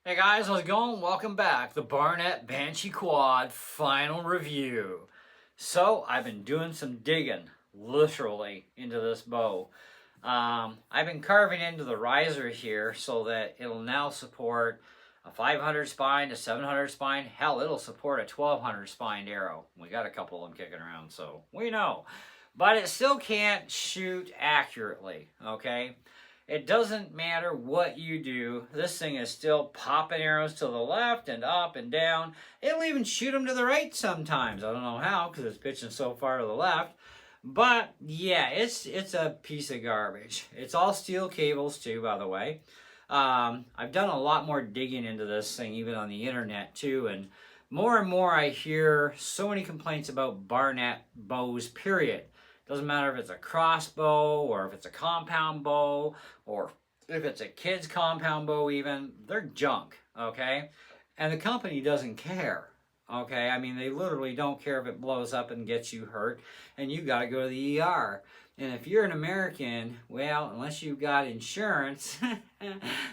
Hey guys, how's it going? Welcome back. The Barnett Banshee Quad final review. So, I've been doing some digging, literally, into this bow. I've been carving into the riser here so that it'll now support a 500 spine, a 700 spine. Hell, it'll support a 1200 spined arrow. We got a couple of them kicking around, so we know. But it still can't shoot accurately, okay? It doesn't matter what you do, this thing is still popping arrows to the left and up and down. It'll even shoot them to the right sometimes. I don't know how, because it's pitching so far to the left. But yeah, it's a piece of garbage. It's all steel cables too, by the way. I've done a lot more digging into this thing, even on the internet too, and more I hear so many complaints about Barnett bows, period. Doesn't matter if it's a crossbow or if it's a compound bow or if it's a kid's compound bow even, they're junk, okay? And the company doesn't care, okay? I mean, they literally don't care if it blows up and gets you hurt and you got to go to the ER. And if you're an American, well, unless you've got insurance,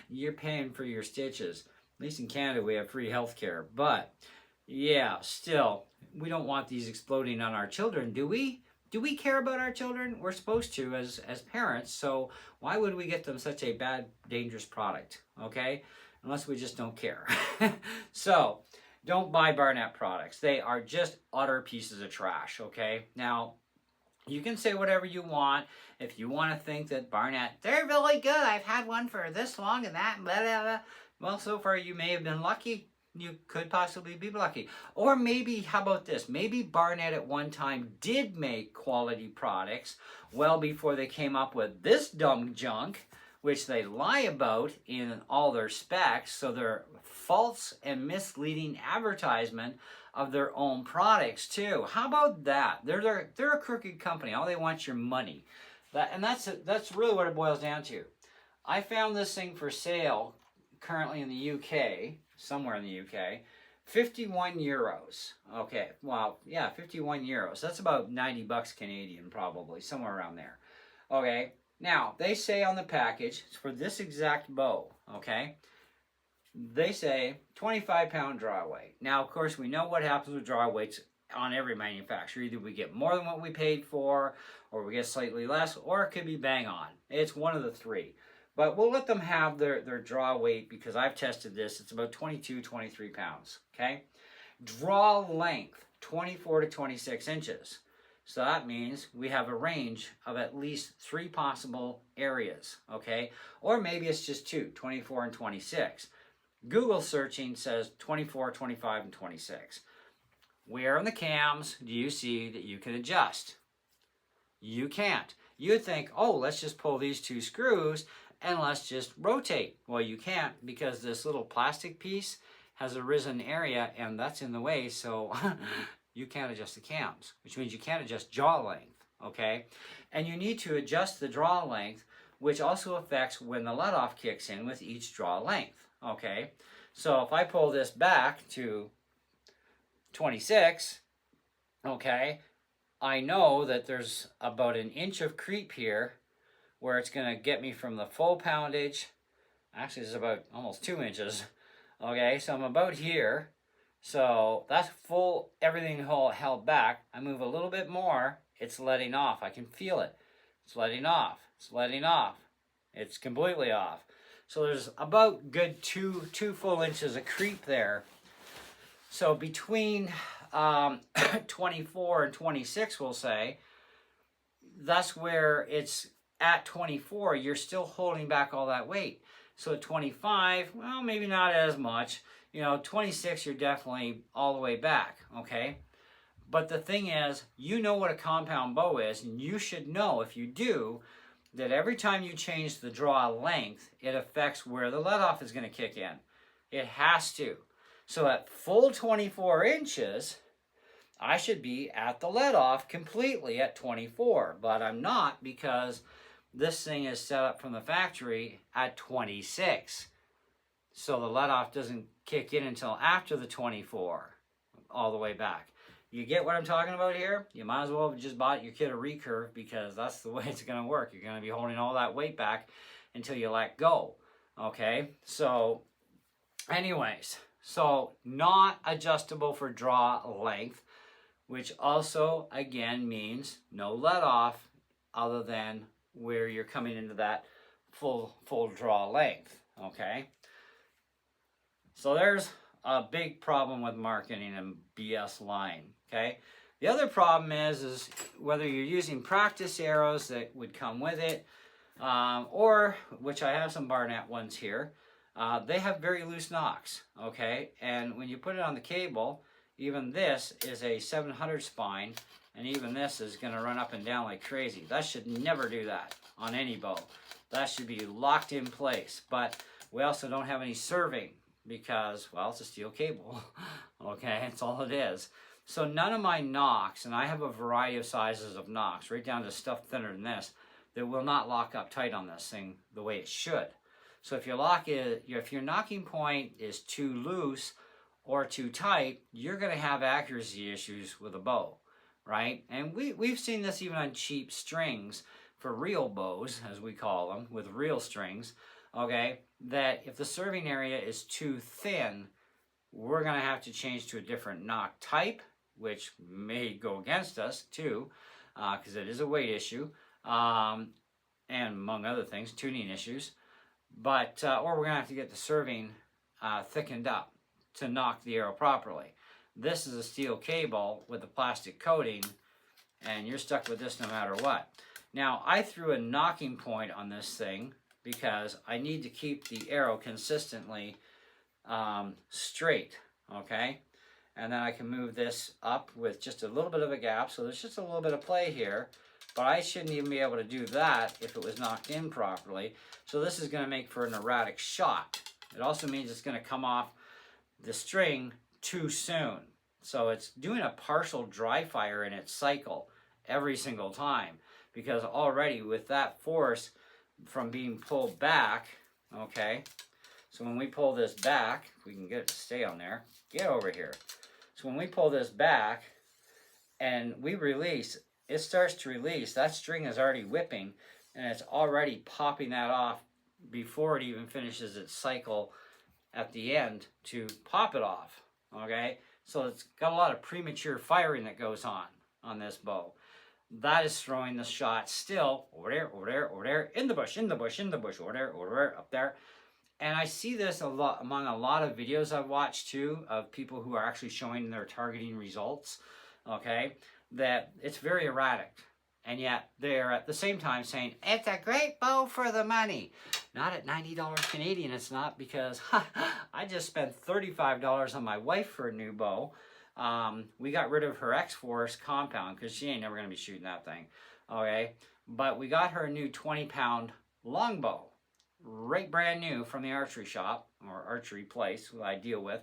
you're paying for your stitches. At least in Canada, we have free health care. But, yeah, still, we don't want these exploding on our children, do we? Do we care about our children? We're supposed to as parents, so why would we get them such a bad, dangerous product, okay? Unless we just don't care. So, don't buy Barnett products. They are just utter pieces of trash, okay? Now, you can say whatever you want. If you want to think that Barnett, they're really good. I've had one for this long and that, blah, blah, blah. Well, so far you may have been lucky. You could possibly be lucky. Or maybe, how about this? Maybe Barnett at one time did make quality products well before they came up with this dumb junk, which they lie about in all their specs, so they're false and misleading advertisement of their own products too. How about that? They're a crooked company. All they want is your money. That's really what it boils down to. I found this thing for sale currently in the UK, somewhere in the UK, 51 euros. Okay, well, yeah, 51 euros. That's about 90 bucks Canadian, probably, somewhere around there. Okay, now, they say on the package, for this exact bow, okay, they say 25-pound draw weight. Now, of course, we know what happens with draw weights on every manufacturer. Either we get more than what we paid for, or we get slightly less, or it could be bang on. It's one of the three. But we'll let them have their draw weight because I've tested this. It's about 22, 23 pounds, okay? Draw length, 24 to 26 inches. So that means we have a range of at least 3 possible areas, okay? Or maybe it's just 2, 24 and 26. Google searching says 24, 25, and 26. Where in the cams do you see that you can adjust? You can't. You'd think, oh, let's just pull these 2 screws and let's just rotate. Well, you can't because this little plastic piece has a risen area and that's in the way, so you can't adjust the cams, which means you can't adjust jaw length, okay? And you need to adjust the draw length, which also affects when the let-off kicks in with each draw length, okay? So if I pull this back to 26, okay, I know that there's about an inch of creep here where it's going to get me from the full poundage. Actually, it's about almost 2 inches. Okay, so I'm about here. So that's full, everything held back. I move a little bit more, it's letting off. I can feel it. It's letting off. It's letting off. It's completely off. So there's about good two full inches of creep there. So between 24 and 26, we'll say, that's where it's at 24, you're still holding back all that weight. So at 25, well, maybe not as much. 26, you're definitely all the way back, okay? But the thing is, you know what a compound bow is, and you should know, if you do, that every time you change the draw length, it affects where the let-off is going to kick in. It has to. So at full 24 inches, I should be at the let-off completely at 24, but I'm not because this thing is set up from the factory at 26. So the let-off doesn't kick in until after the 24, all the way back. You get what I'm talking about here? You might as well have just bought your kid a recurve because that's the way it's going to work. You're going to be holding all that weight back until you let go. Okay? So Anyways, so not adjustable for draw length, which also again means no let off other than where you're coming into that full draw length. Okay, so there's a big problem with marketing and BS line. Okay, the other problem is whether you're using practice arrows that would come with it, or which I have some Barnett ones here. They have very loose nocks. Okay, and when you put it on the cable, even this is a 700 spine, and even this is going to run up and down like crazy. That should never do that on any bow. That should be locked in place. But we also don't have any serving because, well, it's a steel cable. Okay, that's all it is. So none of my nocks, and I have a variety of sizes of nocks, right down to stuff thinner than this, that will not lock up tight on this thing the way it should. So if if your nocking point is too loose or too tight, you're going to have accuracy issues with a bow, right? And we've seen this even on cheap strings for real bows, as we call them, with real strings, okay, that if the serving area is too thin, we're going to have to change to a different nock type, which may go against us too, because it is a weight issue, and among other things, tuning issues. But or we're going to have to get the serving thickened up to nock the arrow properly. This is a steel cable with a plastic coating, and you're stuck with this no matter what. Now, I threw a nocking point on this thing because I need to keep the arrow consistently straight, okay? And then I can move this up with just a little bit of a gap, so there's just a little bit of play here, but I shouldn't even be able to do that if it was knocked in properly. So this is going to make for an erratic shot. It also means it's going to come off the string too soon. So it's doing a partial dry fire in its cycle every single time, because already with that force from being pulled back, okay, so when we pull this back, if we can get it to stay on there, get over here. So when we pull this back and we release, it starts to release. That string is already whipping, and it's already popping that off before it even finishes its cycle at the end to pop it off, okay? So it's got a lot of premature firing that goes on this bow. That is throwing the shot still over there, over there, over there, in the bush, in the bush, in the bush, over there, over there, up there. And I see this a lot among a lot of videos I've watched too of people who are actually showing their targeting results, okay, that it's very erratic. And yet they're at the same time saying, it's a great bow for the money. Not at $90 Canadian, it's not, because I just spent $35 on my wife for a new bow. We got rid of her X-Force compound because she ain't never going to be shooting that thing, okay? But we got her a new 20-pound longbow, right brand new from the archery shop, or archery place who I deal with,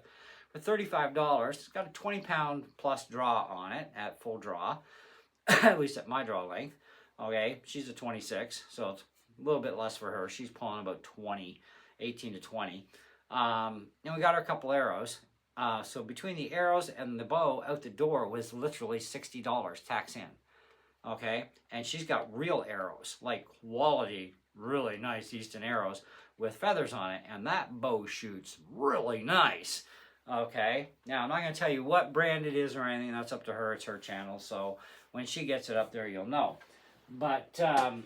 for $35. It's got a 20-pound plus draw on it at full draw, at least at my draw length, okay? She's a 26, so it's a little bit less for her. She's pulling about 20, 18 to 20. And we got her a couple arrows. So between the arrows and the bow out the door was literally $60 tax in, okay? And she's got real arrows, like quality, really nice Easton arrows with feathers on it, and that bow shoots really nice, okay? Now, I'm not going to tell you what brand it is or anything. That's up to her. It's her channel, so when she gets it up there, you'll know. But, and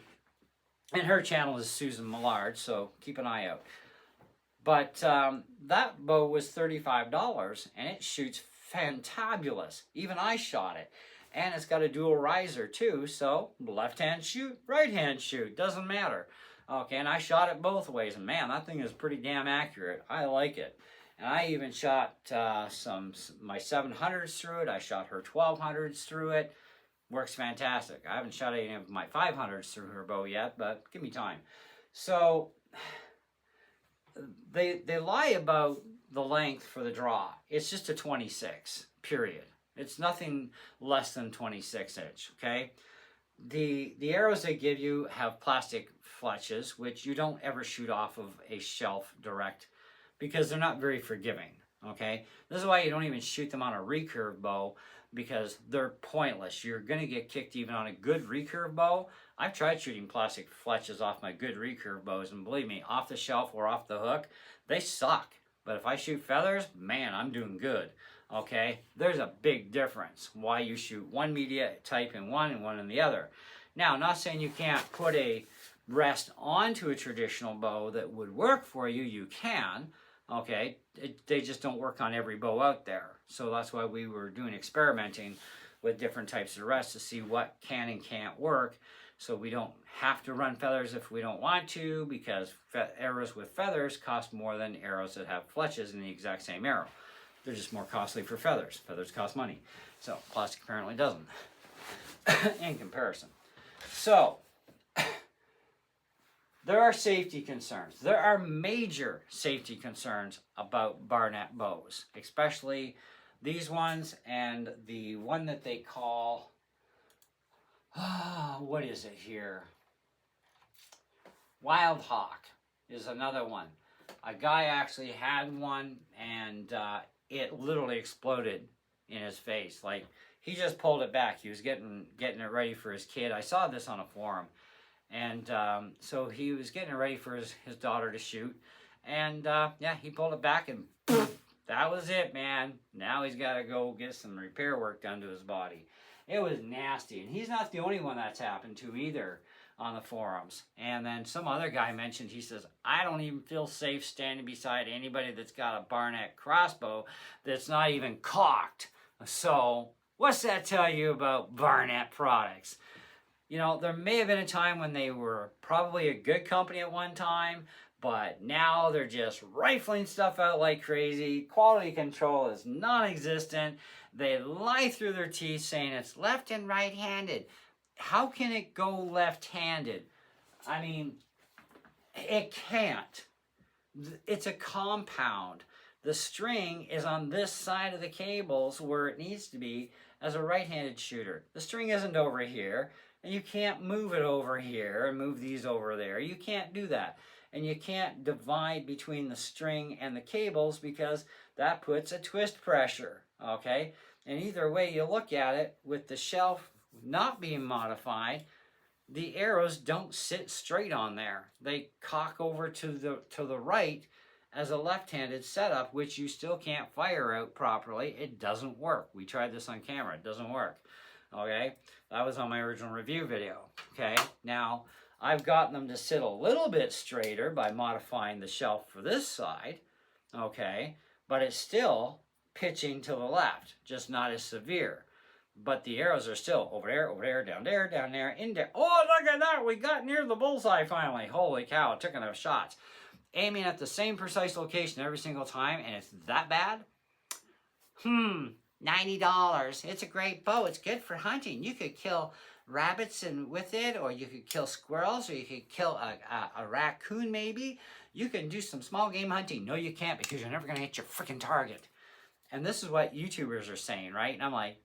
her channel is Susan Millard, so keep an eye out. But that bow was $35, and it shoots fantabulous. Even I shot it. And it's got a dual riser, too, so left hand shoot, right hand shoot, doesn't matter. Okay, and I shot it both ways, and man, that thing is pretty damn accurate. I like it. And I even shot my 700s through it. I shot her 1200s through it. Works fantastic. I haven't shot any of my 500s through her bow yet, but give me time. So they lie about the length for the draw. It's just a 26, period. It's nothing less than 26 inch, okay? The arrows they give you have plastic fletches, which you don't ever shoot off of a shelf direct because they're not very forgiving, okay? This is why you don't even shoot them on a recurve bow, because they're pointless. You're going to get kicked even on a good recurve bow. I've tried shooting plastic fletches off my good recurve bows, and believe me, off the shelf or off the hook, they suck. But if I shoot feathers, man, I'm doing good. Okay, there's a big difference why you shoot one media type in one and one in the other. Now, not saying you can't put a rest onto a traditional bow that would work for you. You can. Okay, they just don't work on every bow out there. So that's why we were doing experimenting with different types of rests to see what can and can't work. So we don't have to run feathers if we don't want to, because arrows with feathers cost more than arrows that have fletches in the exact same arrow. They're just more costly for feathers. Feathers cost money. So plastic apparently doesn't in comparison. So there are safety concerns. There are major safety concerns about Barnett bows, especially these ones and the one that they call, what is it here? Wild Hawk is another one. A guy actually had one, and it literally exploded in his face. Like, he just pulled it back. He was getting it ready for his kid. I saw this on a forum. And so he was getting it ready for his daughter to shoot. And yeah, he pulled it back, and that was it, man. Now he's got to go get some repair work done to his body. It was nasty. And he's not the only one that's happened to either on the forums. And then some other guy mentioned, he says, I don't even feel safe standing beside anybody that's got a Barnett crossbow that's not even cocked. So what's that tell you about Barnett products? You know, there may have been a time when they were probably a good company at one time, but now they're just rifling stuff out like crazy. Quality control is non-existent. They lie through their teeth saying it's left and right-handed. How can it go left-handed? I mean, it can't. It's a compound. The string is on this side of the cables where it needs to be as a right-handed shooter. The string isn't over here, and you can't move it over here and move these over there. You can't do that. And you can't divide between the string and the cables because that puts a twist pressure, okay? And either way you look at it, with the shelf not being modified, the arrows don't sit straight on there. They cock over to the right as a left-handed setup, which you still can't fire out properly. It doesn't work. We tried this on camera. It doesn't work. Okay? That was on my original review video. Okay? Now, I've gotten them to sit a little bit straighter by modifying the shelf for this side. Okay? But it's still pitching to the left, just not as severe. But the arrows are still over there, down there, in there. Oh, look at that! We got near the bullseye finally. Holy cow, it took enough shots. Aiming at the same precise location every single time, and it's that bad? $90. It's a great bow. It's good for hunting. You could kill rabbits with it, or you could kill squirrels, or you could kill a raccoon maybe. You can do some small game hunting. No, you can't, because you're never going to hit your freaking target. And this is what YouTubers are saying, right? And I'm like,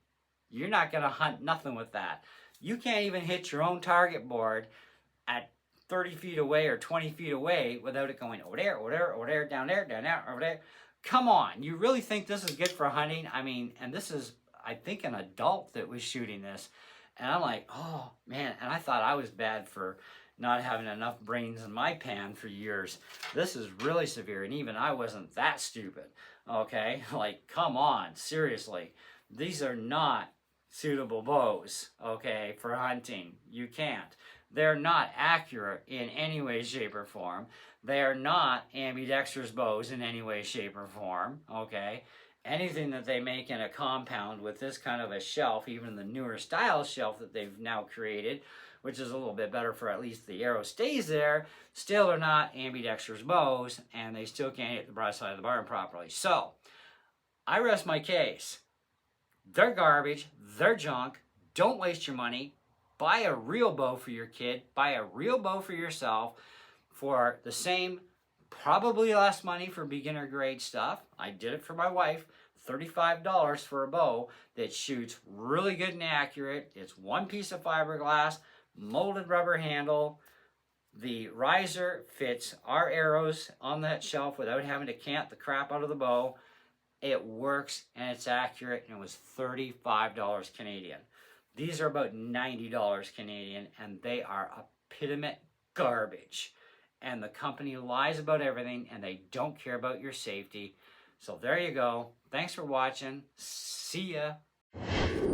you're not going to hunt nothing with that. You can't even hit your own target board at 30 feet away or 20 feet away without it going over there, down there, over there. Come on, you really think this is good for hunting? I mean, and this is, I think, an adult that was shooting this. And I'm like, oh, man. And I thought I was bad for not having enough brains in my pan for years. This is really severe, and even I wasn't that stupid, okay? Like, come on, seriously. These are not suitable bows, okay, for hunting. You can't. They're not accurate in any way, shape, or form. They are not ambidextrous bows in any way, shape, or form, okay? Anything that they make in a compound with this kind of a shelf, even the newer style shelf that they've now created, which is a little bit better for at least the arrow stays there, still are not ambidextrous bows, and they still can't hit the broadside of the barn properly. So, I rest my case. They're garbage. They're junk. Don't waste your money. Buy a real bow for your kid. Buy a real bow for yourself for the same, probably less money for beginner grade stuff. I did it for my wife. $35 for a bow that shoots really good and accurate. It's one piece of fiberglass, molded rubber handle. The riser fits our arrows on that shelf without having to cant the crap out of the bow. It works and it's accurate, and it was $35 Canadian. These are about $90 Canadian, and they are epitome garbage. and the company lies about everything, and they don't care about your safety. So there you go. Thanks for watching. See ya.